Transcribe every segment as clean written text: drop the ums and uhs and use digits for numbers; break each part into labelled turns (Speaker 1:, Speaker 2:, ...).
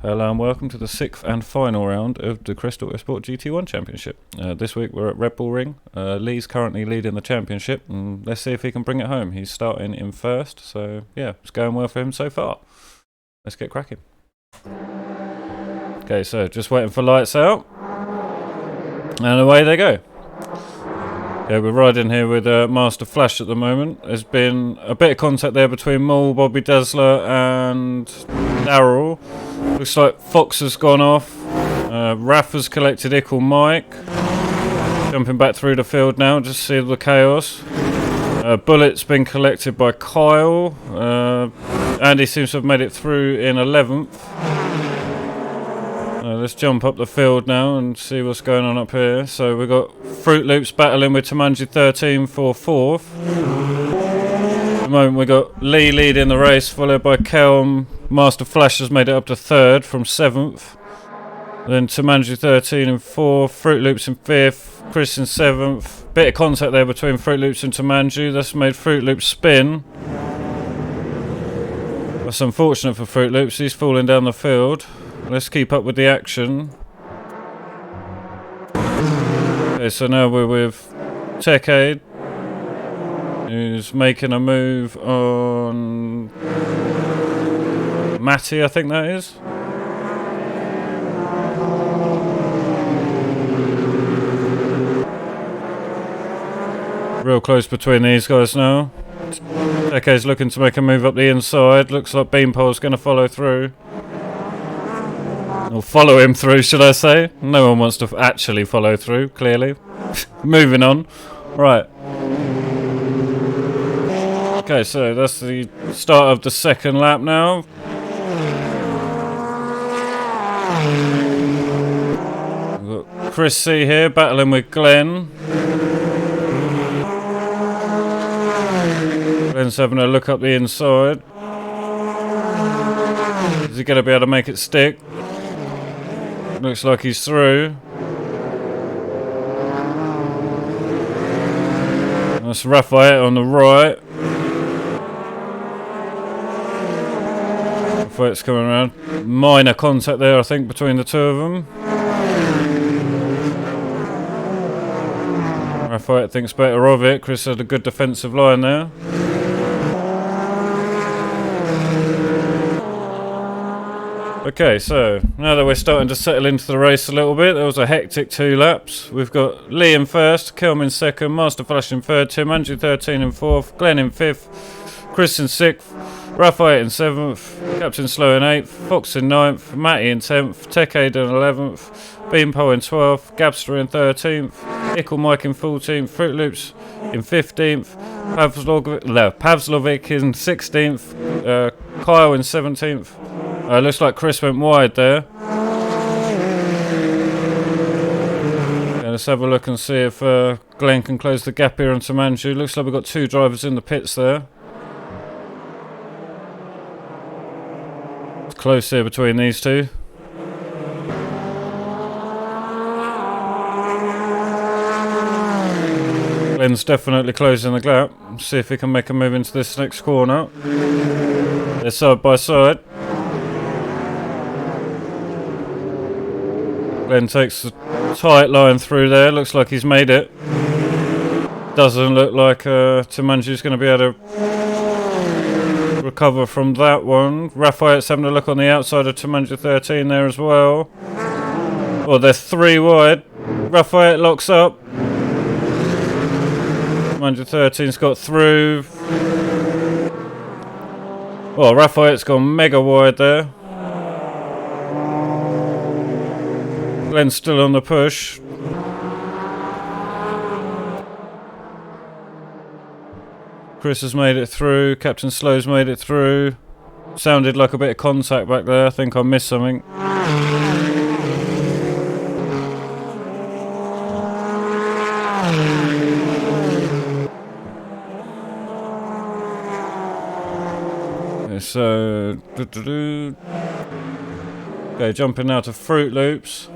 Speaker 1: Hello and welcome to the 6th and final round of the Crest Autosport GT1 Championship. This week we're at Red Bull Ring. Lee's currently leading the championship, and let's see if he can bring it home. He's starting in first, so yeah, it's going well for him so far. Let's get cracking. Okay, so just waiting for lights out, and away they go. Yeah, we're riding here with Master Flash at the moment. There's been a bit of contact there between Mull, Bobby Dazzler and Darrell. Looks like Fox has gone off. Raf has collected Ickle Mike. Jumping back through the field now, just see the chaos. Bullet's been collected by Kyle. Andy seems to have made it through in 11th. Let's jump up the field now and see what's going on up here. So we've got Fruit Loops battling with Tamanji 13 for 4th. At the moment we've got Lee leading the race, followed by Kelm. Master Flash has made it up to 3rd from 7th. Then Tamanji 13 in 4th, Fruit Loops in 5th, Chris in 7th. Bit of contact there between Fruit Loops and Tamanji. That's made Fruit Loops spin. That's unfortunate for Fruit Loops, he's falling down the field. Let's keep up with the action. Okay, so now we're with Tech Aid, who's making a move on Matty, I think that is. Real close between these guys now. Tech Aid's looking to make a move up the inside. Looks like Beanpole's going to follow through. Or follow him through, should I say? No one wants to actually follow through, clearly. Moving on. Right. Okay, so that's the start of the second lap now. We've got Chris C here battling with Glenn. Glenn's having a look up the inside. Is he going to be able to make it stick? Looks like he's through. That's Raphael on the right. Raphael's coming around. Minor contact there, I think, between the two of them. Raphael thinks better of it. Chris had a good defensive line there. Okay, so now that we're starting to settle into the race a little bit, there was a hectic 2 laps. We've got Lee in 1st, Kelm in 2nd, Master Flash in 3rd, Tamanji 13 in 4th, Glenn in 5th, Chris in 6th, Raphael in 7th, Captain Slow in 8th, Fox in 9th, Matty in 10th, Tech Aid in 11th, Beanpole in 12th, Gabster in 13th, Ickle Mike in 14th, Fruit Loops in 15th, Pavlovic in 16th, Kyle in 17th. Looks like Chris went wide there. Let's have a look and see if Glenn can close the gap here on Tamanji. Looks like we've got 2 drivers in the pits there. It's close here between these two. Glenn's definitely closing the gap. See if he can make a move into this next corner. They're side by side. Glenn takes a tight line through there. Looks like he's made it. Doesn't look like Tamanji's going to be able to recover from that one. Raphael's having a look on the outside of Tamanji 13 there as well. Oh, they're 3 wide. Raphael locks up. Tamanji 13's got through. Oh, Raphael's gone mega wide there. Glenn's still on the push. Chris has made it through. Captain Slow's made it through. Sounded like a bit of contact back there. I think I missed something. So, okay, jumping now to Fruit Loops.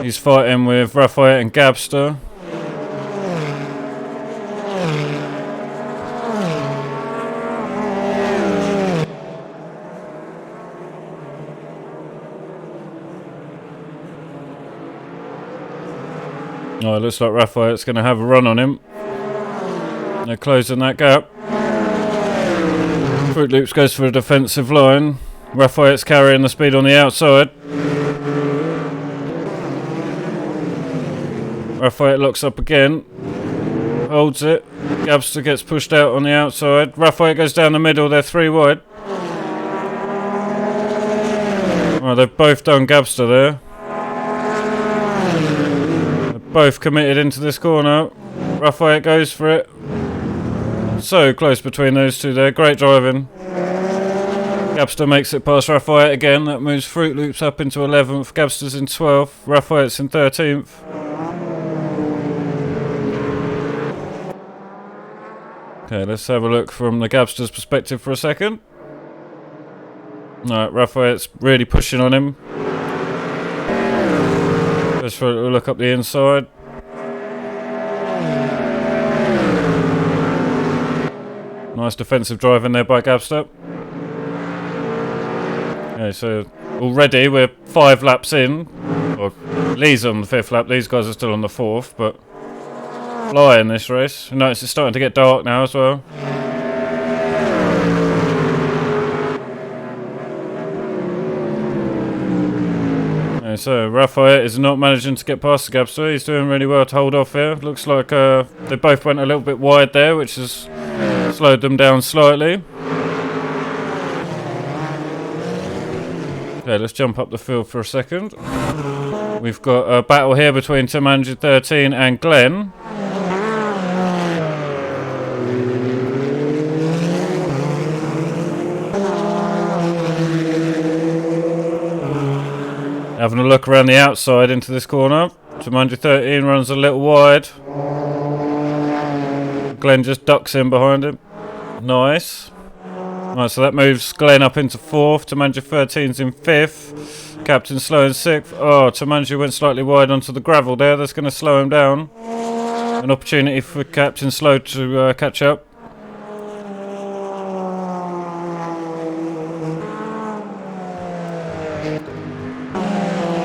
Speaker 1: He's fighting with Raphael and Gabster. Oh, it looks like Raphael's going to have a run on him. They're closing that gap. Fruit Loops goes for a defensive line. Raphael's carrying the speed on the outside. Raphael locks up again. Holds it. Gabster gets pushed out on the outside. Raphael goes down the middle. They're 3 wide. Well, they've both done Gabster there. They're both committed into this corner. Raphael goes for it. So close between those two there. Great driving. Gabster makes it past Raphael again. That moves Fruit Loops up into 11th. Gabster's in 12th. Raphael's in 13th. Okay, let's have a look from the Gabster's perspective for a second. Alright, Raphael's really pushing on him. Just for a little look up the inside. Nice defensive driving there by Gabster. Okay, so already we're 5 laps in. Or Lee's on the 5th lap, these guys are still on the 4th, but flying this race. You notice it's starting to get dark now as well. Okay, so Raphael is not managing to get past the Gabster. He's doing really well to hold off here. Looks like they both went a little bit wide there, which has slowed them down slightly. Okay, let's jump up the field for a second. We've got a battle here between Team Manager 13 and Glenn. Having a look around the outside into this corner. Team Manager 13 runs a little wide. Glenn just ducks in behind him. Nice. Right, so that moves Glenn up into 4th. Team Manager 13's in 5th. Captain Slow in 6th. Oh, Team Manager went slightly wide onto the gravel there. That's going to slow him down. An opportunity for Captain Slow to catch up.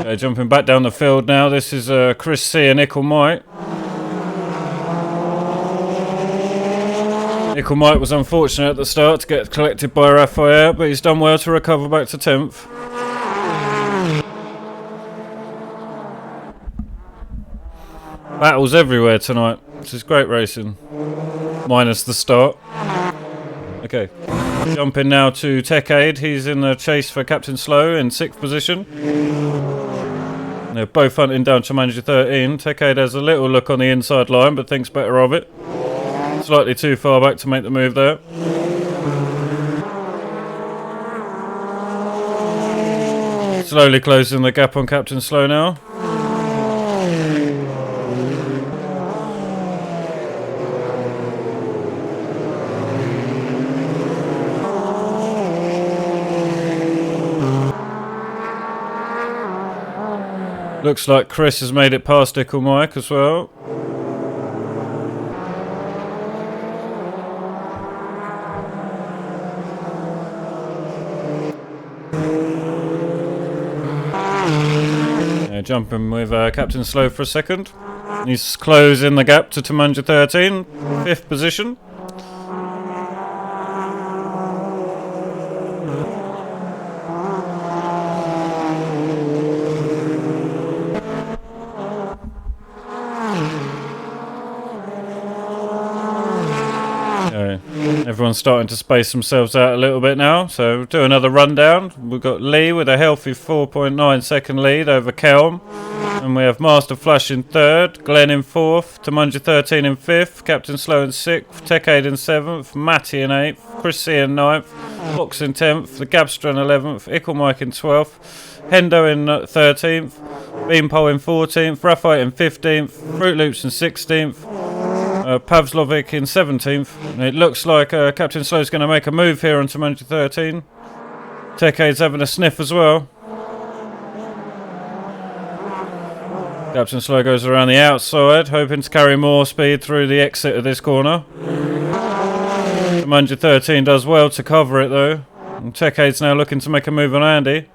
Speaker 1: Okay, jumping back down the field now. This is Chris C and Ickle Mike. Ickle Mike was unfortunate at the start to get collected by Raphael, but he's done well to recover back to 10th. Battles everywhere tonight. This is great racing. Minus the start. Okay. Jumping now to Tech Aid. He's in the chase for Captain Slow in 6th position. They're both hunting down to Manager 13. Tech Aid has a little look on the inside line, but thinks better of it. Slightly too far back to make the move there. Slowly closing the gap on Captain Slow now. Looks like Chris has made it past Ickle Mike as well. Jumping with Captain Slow for a second. He's closing the gap to Manager 13, 5th position. Everyone's starting to space themselves out a little bit now, so we'll do another rundown. We've got Lee with a healthy 4.9 second lead over Kelm, and we have Master Flash in 3rd, Glenn in 4th, Manager 13 in 5th, Captain Slow in 6th, Tech Aid in 7th, Matty in 8th, Chris C in 9th, Fox in 10th, the Gabster in 11th, Ickle Mike in 12th, Hendo in 13th, Beanpole in 14th, Raphael in 15th, Fruit Loops in 16th, Pavlovic in 17th. And it looks like Captain Slow's going to make a move here onto Manager 13. Tech Aid's having a sniff as well. Captain Slow goes around the outside, hoping to carry more speed through the exit of this corner. Manager 13 does well to cover it though. And Tech Aid's now looking to make a move on Andy.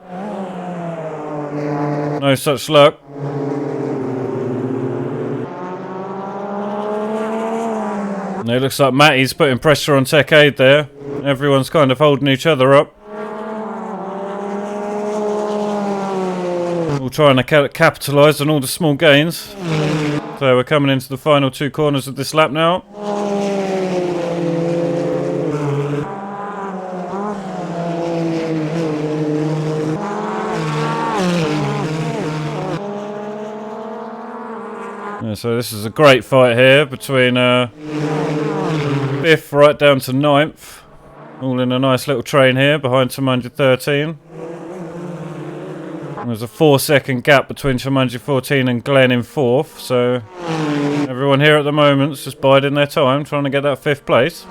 Speaker 1: No such luck. It looks like Matty's putting pressure on Tech Aid there. Everyone's kind of holding each other up. All trying to capitalise on all the small gains. So we're coming into the final 2 corners of this lap now. So this is a great fight here between 5th right down to 9th. All in a nice little train here behind 213. There's a 4-second gap between 214 and Glenn in 4th. So everyone here at the moment's just biding their time, trying to get that 5th place.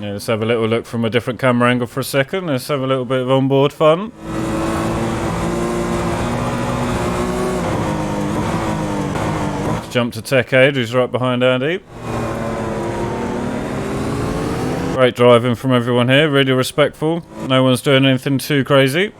Speaker 1: Let's have a little look from a different camera angle for a second. Let's have a little bit of onboard fun. Let's jump to Tech Aid, who's right behind Andy. Great driving from everyone here, really respectful. No one's doing anything too crazy.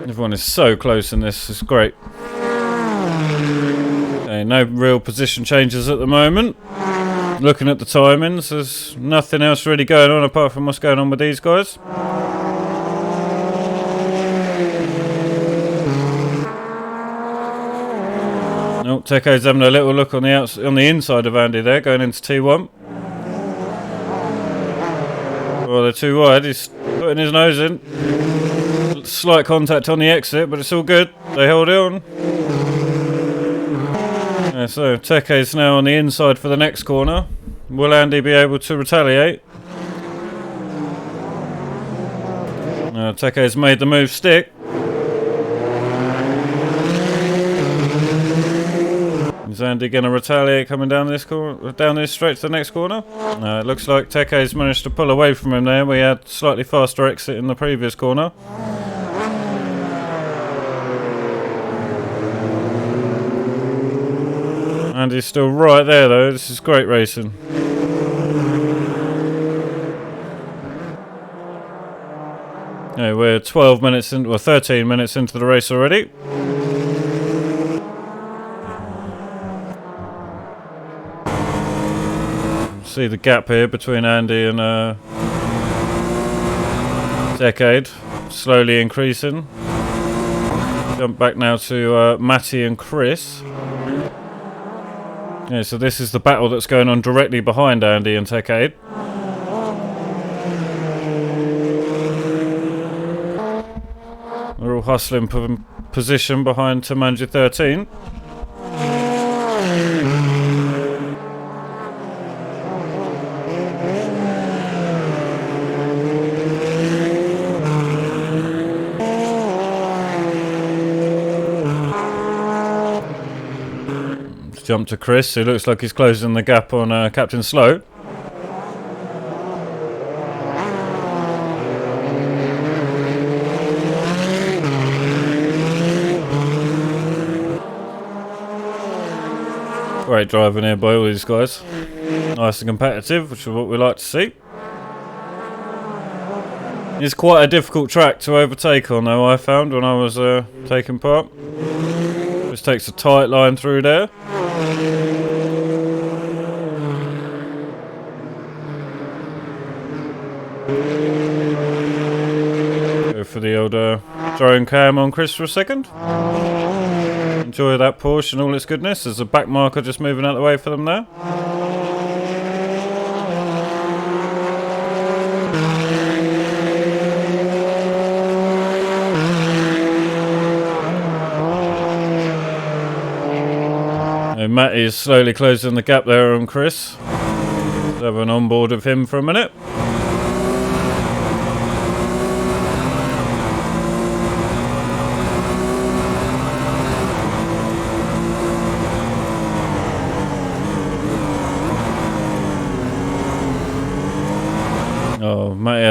Speaker 1: Everyone is so close in this, it's great. Okay, no real position changes at the moment. Looking at the timings, there's nothing else really going on apart from what's going on with these guys. Oh, Teko's having a little look on the inside of Andy there, going into T1. Well, they're too wide, he's putting his nose in. Slight contact on the exit, but it's all good. They hold it on. Yeah, so Teke's now on the inside for the next corner. Will Andy be able to retaliate? Teke's made the move stick. Is Andy going to retaliate coming down this corner, down this straight to the next corner? No, it looks like Teke's managed to pull away from him there. We had slightly faster exit in the previous corner. Andy's still right there though, this is great racing. Yeah, we're 12 minutes in, well 13 minutes into the race already. See the gap here between Andy and Decade, slowly increasing. Jump back now to Matty and Chris. Yeah, so this is the battle that's going on directly behind Andy and Tech-Aid. They're all hustling for position behind Tamanji 13. Jump to Chris, who looks like he's closing the gap on Captain Slow. Great driving here by all these guys. Nice and competitive, which is what we like to see. It's quite a difficult track to overtake on though, I found when I was taking part. Just takes a tight line through there. Go for the old drone cam on Chris for a second. Enjoy that Porsche and all its goodness. There's a back marker just moving out of the way for them there. Matty is slowly closing the gap there on Chris. Let's have an onboard of him for a minute.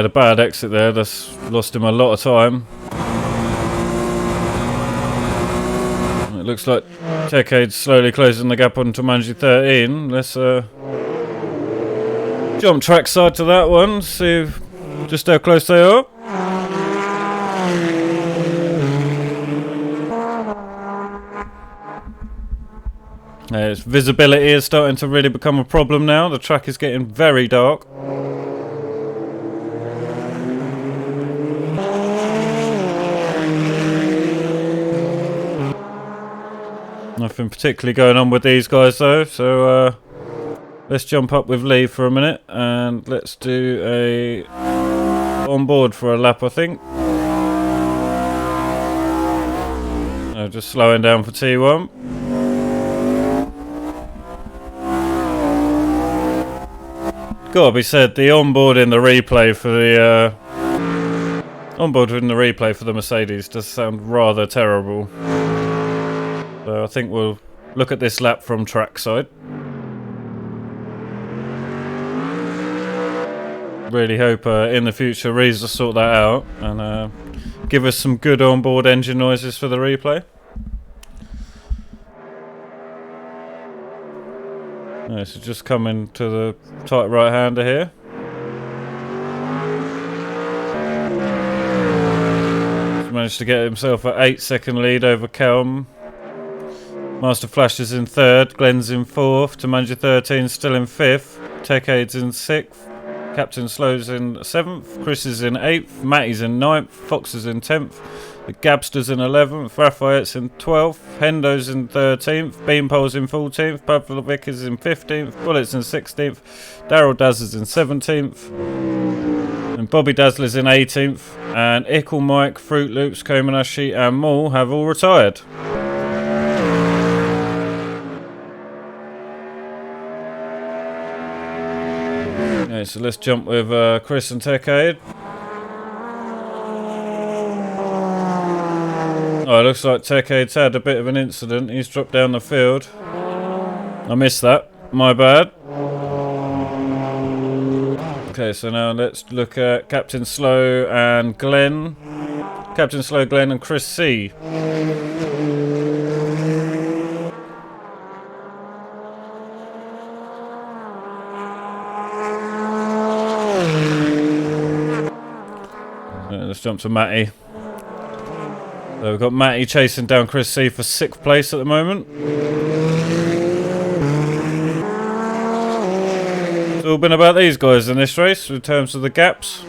Speaker 1: made a bad exit there. That's lost him a lot of time. It looks like Tecade's slowly closing the gap onto Manji 13. Let's jump trackside to that one, see just how close they are. Its visibility is starting to really become a problem now. The track is getting very dark. Nothing particularly going on with these guys though, so let's jump up with Lee for a minute and let's do a on board for a lap, I think. Just slowing down for T1. Gotta be said, the onboard in the replay for the Mercedes does sound rather terrible. So I think we'll look at this lap from trackside. Really hope in the future Rees will sort that out and give us some good onboard engine noises for the replay. So just coming to the tight right hander here. He's managed to get himself an 8-second lead over Kelm. Master Flash is in third, Glenn's in fourth, Tumanji 13 still in 5th, Tecade's in 6th, Captain Slow's in 7th, Chris is in 8th, Matty's in 9th, Fox is in 10th, the Gabster's in 11th, Lafayette's in 12th, Hendo's in 13th, Beanpole's in 14th, Pavlovic is in 15th, Bullett's in 16th, Daryl Dazzler's in 17th, and Bobby Dazzler's in 18th, and Ickle, Mike, Fruit Loops, Kominashi and Maul have all retired. Okay, so let's jump with Chris and Tecade. Oh, it looks like Tecade's had a bit of an incident. He's dropped down the field. I missed that. My bad. Okay, so now let's look at Captain Slow and Glenn. Captain Slow, Glenn and Chris C. Let's jump to Matty. So we've got Matty chasing down Chris C for 6th place at the moment. It's all been about these guys in this race in terms of the gaps.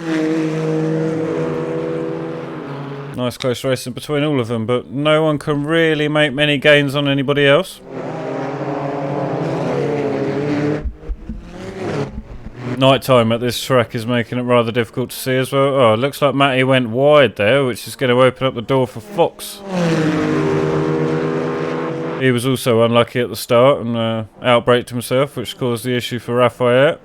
Speaker 1: Nice close racing between all of them, but no one can really make many gains on anybody else. Night time at this track is making it rather difficult to see as well. Oh, it looks like Matty went wide there, which is going to open up the door for Fox. He was also unlucky at the start and outbraked himself, which caused the issue for Lafayette.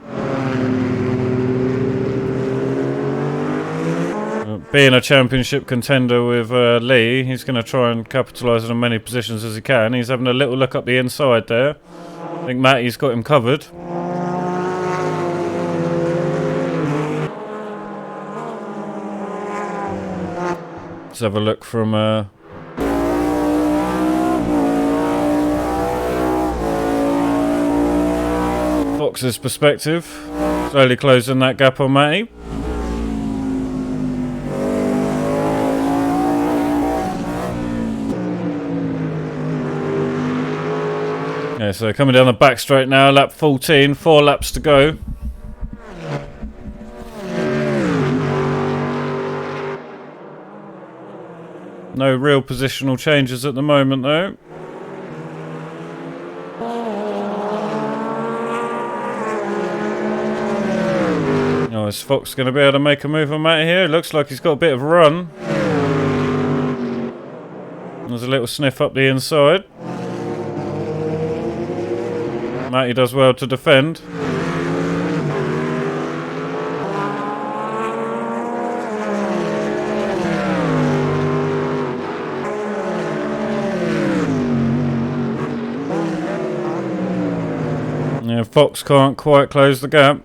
Speaker 1: Being a championship contender with Lee, he's going to try and capitalise on as many positions as he can. He's having a little look up the inside there. I think Matty's got him covered. Let's have a look from Fox's perspective. Slowly closing that gap on Matty. Okay, so coming down the back straight now, lap 14, 4 laps to go. No real positional changes at the moment though. Oh, is Fox going to be able to make a move on Matty here? It looks like he's got a bit of a run. There's a little sniff up the inside. Matty does well to defend. Yeah, Fox can't quite close the gap.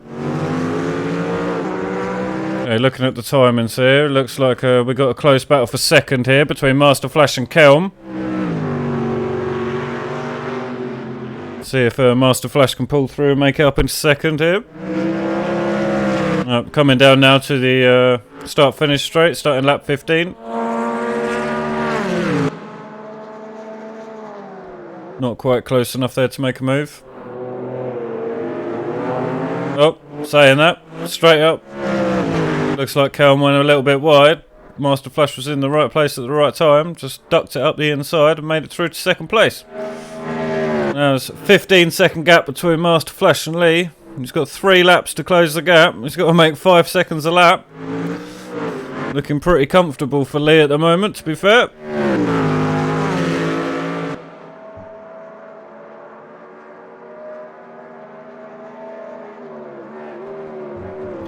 Speaker 1: Okay, looking at the timings here, looks like we got a close battle for second here between Master Flash and Kelm. See if Master Flash can pull through and make it up into second here. Coming down now to the start-finish straight, starting lap 15. Not quite close enough there to make a move. Oh, saying that, straight up. Looks like Kelm went a little bit wide. Master Flash was in the right place at the right time, just ducked it up the inside and made it through to second place. Now there's a 15-second gap between Master Flash and Lee. He's got 3 laps to close the gap. He's got to make 5 seconds a lap. Looking pretty comfortable for Lee at the moment, to be fair.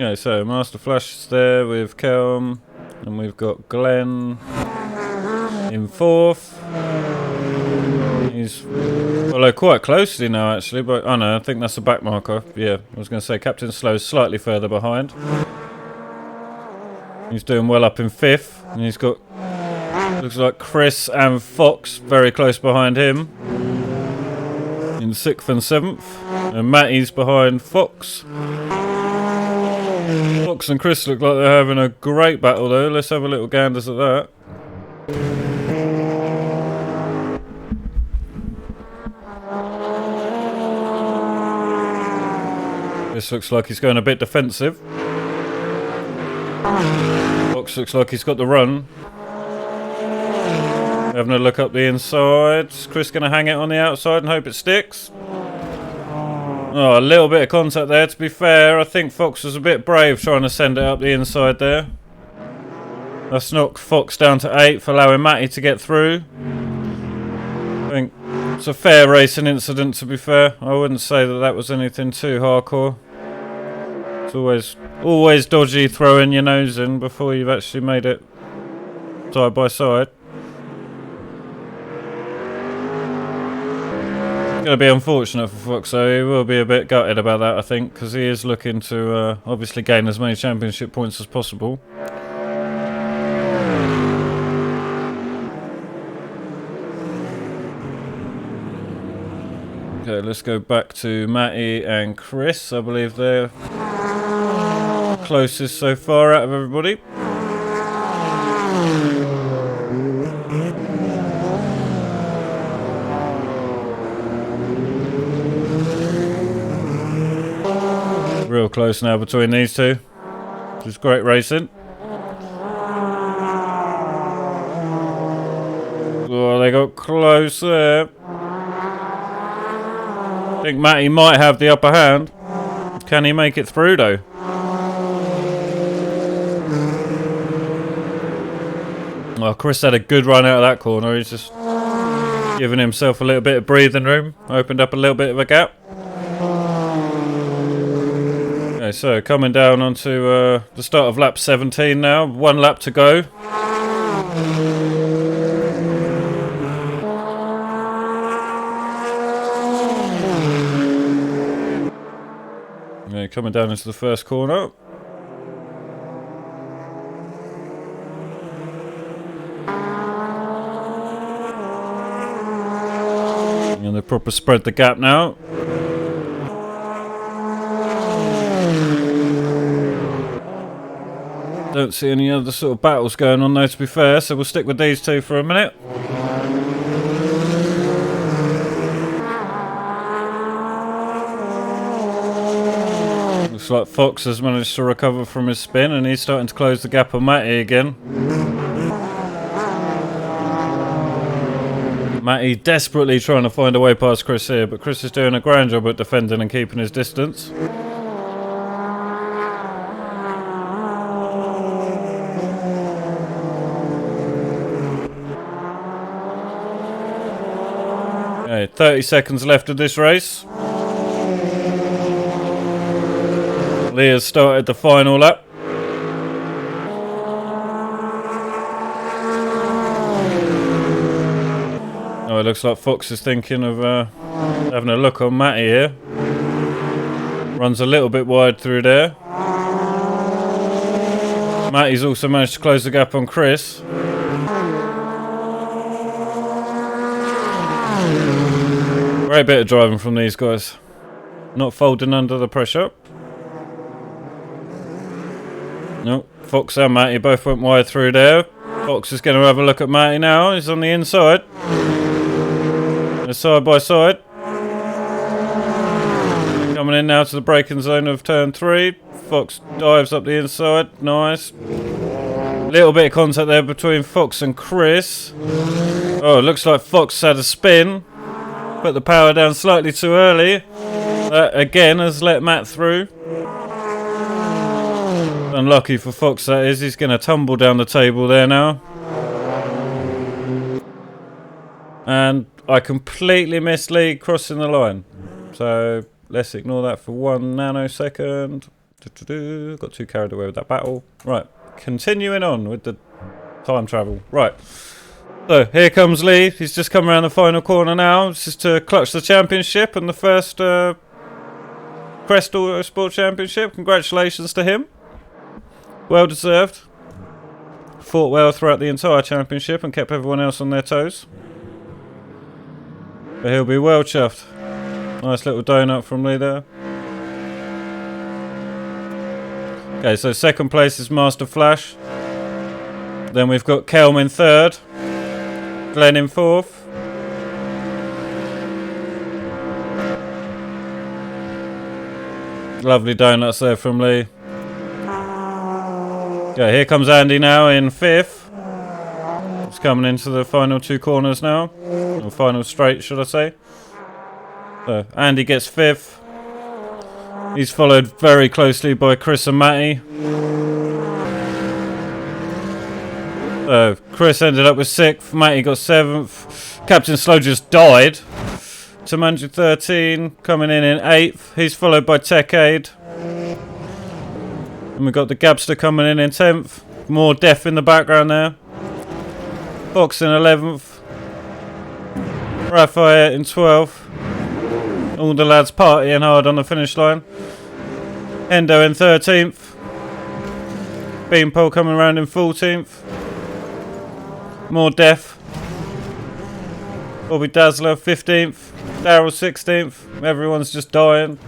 Speaker 1: Okay, so Master Flash is there with Kelm, and we've got Glenn in 4th. He's quite closely now actually, but oh no, I think that's a back marker. Yeah, I was going to say Captain Slow's slightly further behind. He's doing well up in 5th, and he's got, looks like Chris and Fox very close behind him in 6th and 7th, and Matty's behind Fox. Fox and Chris look like they're having a great battle though. Let's have a little ganders at that. This looks like he's going a bit defensive. Fox looks like he's got the run. Having a look up the inside. Is Chris going to hang it on the outside and hope it sticks? Oh, a little bit of contact there, to be fair. I think Fox was a bit brave trying to send it up the inside there. That's knocked Fox down to 8th, allowing Matty to get through. I think it's a fair racing incident, to be fair. I wouldn't say that that was anything too hardcore. It's always dodgy throwing your nose in before you've actually made it side by side. Going to be unfortunate for Fox, so he will be a bit gutted about that, I think, because he is looking to obviously gain as many championship points as possible. Okay, let's go back to Matty and Chris. I believe they're closest so far out of everybody. Real close now between these two, which is great racing. Oh, they got close there. I think Matty might have the upper hand. Can he make it through though? Oh, Chris had a good run out of that corner. He's just giving himself a little bit of breathing room. Opened up a little bit of a gap. Okay, so coming down onto the start of lap 17 now. 1 lap to go. Okay, coming down into the first corner. And they proper spread the gap now. Don't see any other sort of battles going on there, to be fair, so we'll stick with these two for a minute. Looks like Fox has managed to recover from his spin and he's starting to close the gap on Matty again. Matty desperately trying to find a way past Chris here, but Chris is doing a grand job at defending and keeping his distance. Okay, 30 seconds left of this race. Lee has started the final lap. Oh, it looks like Fox is thinking of having a look on Matty here. Runs a little bit wide through there. Matty's also managed to close the gap on Chris. Great bit of driving from these guys. Not folding under the pressure. No, Fox and Matty both went wide through there. Fox is going to have a look at Matty now. He's on the inside. They're side by side. Coming in now to the braking zone of turn 3. Fox dives up the inside. Nice. Little bit of contact there between Fox and Chris. Oh, it looks like Fox had a spin. Put the power down slightly too early. That again has let Matt through. Unlucky for Fox, that is. He's going to tumble down the table there now. And I completely missed Lee crossing the line. So let's ignore that for 1 nanosecond. Got too carried away with that battle. Right, continuing on with the time travel. Right. So here comes Lee. He's just come around the final corner now. This is to clutch the championship and the first Crest Autosport Championship. Congratulations to him. Well deserved. Fought well throughout the entire championship and kept everyone else on their toes. But he'll be well chuffed. Nice little donut from Lee there. Okay, so second place is Master Flash. Then we've got Kelm in third. Glenn in fourth. Lovely donuts there from Lee. Okay, here comes Andy now in fifth. He's coming into the final 2 corners now. Or final straight, should I say. So Andy gets fifth. He's followed very closely by Chris and Matty. So Chris ended up with 6th. Matty got 7th. Captain Slow just died. Tamanji 13 coming in 8th. He's followed by Tech Aid. And we've got the Gabster coming in 10th. More Def in the background there. Fox in 11th. Raphael in 12th. All the lads partying hard on the finish line. Endo in 13th. Beanpole coming around in 14th. More Def. Bobby Dazzler 15th. Daryl 16th. Everyone's just dying.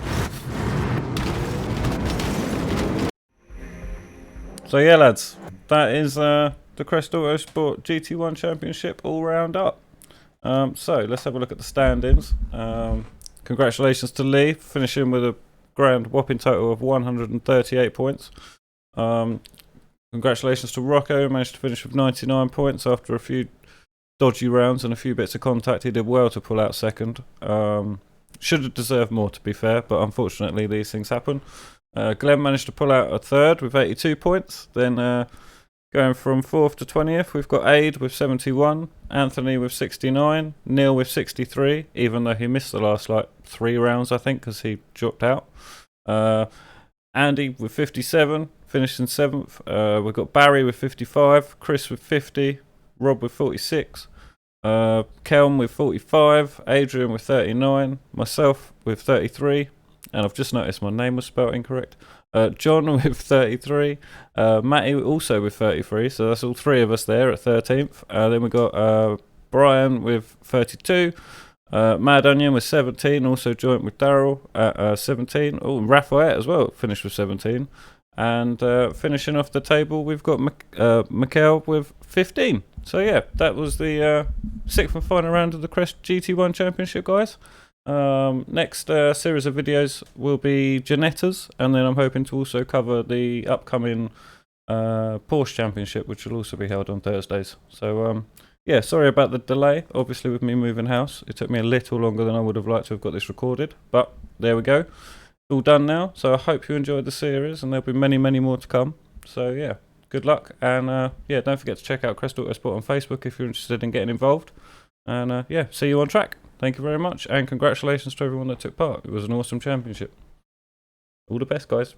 Speaker 1: So yeah, lads, that is the Crest Autosport GT1 Championship all round up. So let's have a look at the standings. Congratulations to Lee, finishing with a grand whopping total of 138 points. Congratulations to Rocco, managed to finish with 99 points after a few dodgy rounds and a few bits of contact. He did well to pull out second. Should have deserved more, to be fair, but unfortunately these things happen. Glenn managed to pull out a third with 82 points. Then going from 4th to 20th, we've got Aid with 71, Anthony with 69, Neil with 63, even though he missed the last 3 rounds, I think, because he dropped out. Andy with 57, finished in 7th. We've got Barry with 55, Chris with 50, Rob with 46, Kelm with 45, Adrian with 39, myself with 33, and I've just noticed my name was spelled incorrect. John with 33, Matty also with 33, so that's all 3 of us there at 13th. Then we've got Brian with 32, Mad Onion with 17, also joint with Daryl at 17. Oh, and Raphael as well finished with 17. And finishing off the table, we've got Mikhail with 15. So yeah, that was the 6th and final round of the Crest GT1 Championship, guys. Next series of videos will be Janettas, and then I'm hoping to also cover the upcoming Porsche Championship, which will also be held on Thursdays. So yeah, sorry about the delay, obviously with me moving house. It took me a little longer than I would have liked to have got this recorded, but there we go. All done now, so I hope you enjoyed the series, and there'll be many, many more to come. So yeah, good luck, and yeah, don't forget to check out Crest Autosport on Facebook if you're interested in getting involved. And yeah, see you on track. Thank you very much, and congratulations to everyone that took part. It was an awesome championship. All the best, guys.